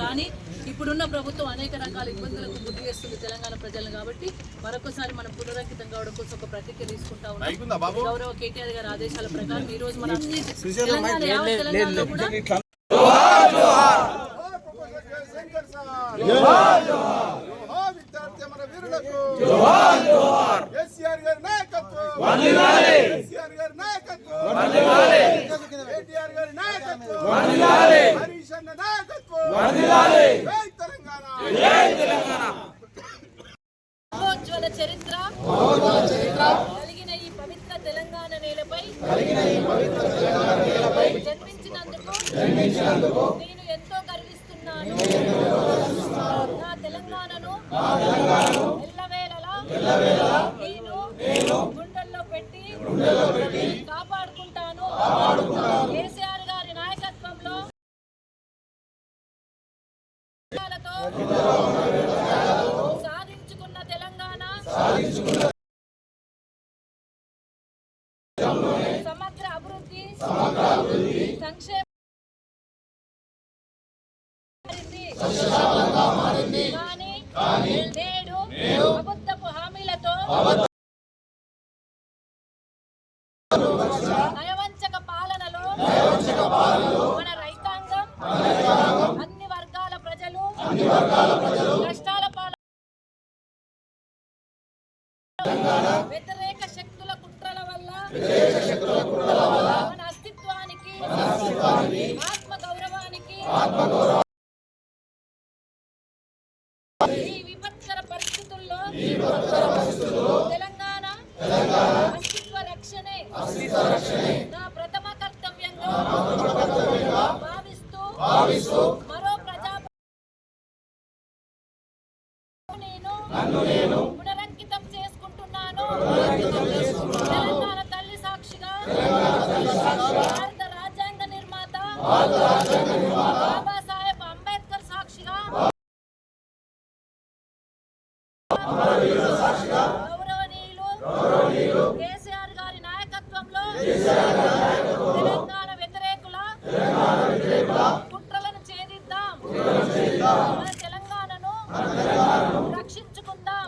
కానీ ఇప్పుడున్న ప్రభుత్వం అనేక రకాల ఇబ్బందులకు గురి చేస్తుంది తెలంగాణ ప్రజలను. కాబట్టి మరొకసారి మనం పునరంకితం కావడం కోసం ఒక ప్రతిజ్ఞ తీసుకుంటా ఉన్నాం. గౌరవ కేటీఆర్ గారి ఆదేశాల ప్రకారం ఈ రోజు మన తెలంగాణలో కూడా మహోజ్వల చరిత్ర కలిగిన ఈ పవిత్ర తెలంగాణ నేలపై జన్మించినందుకు నేను ఎంతో గర్విస్తున్నాను. నా తెలంగాణను ఎల్లవేళలా నేను గుండెల్లో పెట్టి కాపాడుకుంటాను. కేసీఆర్ గారి నాయకత్వంలో సాధించుకున్న తెలంగాణ సమగ్ర అభివృద్ధి సంక్షేమ కానీ నేడు అబద్ధపు హామీలతో నయవంచక పాలనలో మన రైతాంగం అన్ని వర్గాల ప్రజలు కష్టాల పాలన వ్యతిరేక శక్తుల కుట్రల వల్ల మన అస్తిత్వానికి ఆత్మగౌరవానికి ఈ విపత్కర పరిస్థితుల్లో తెలంగాణ అస్తిత్వ రక్షణే నా ప్రథమ కర్తవ్యంగా భావిస్తూ మరో ప్రజా నేను పునరంకితం చేసుకుంటున్నాను. తెలంగాణ తల్లి సాక్షిగా భారత రాజ్యాంగ నిర్మాత బాబాసాహెబ్ అంబేద్కర్ సాక్షిగా గౌరవనీయులు కేసీఆర్ గారి నాయకత్వంలో తెలంగాణ వ్యతిరేకుల కుట్రలను ఛేదిద్దాం. మన తెలంగాణను రక్షించుకుందాం.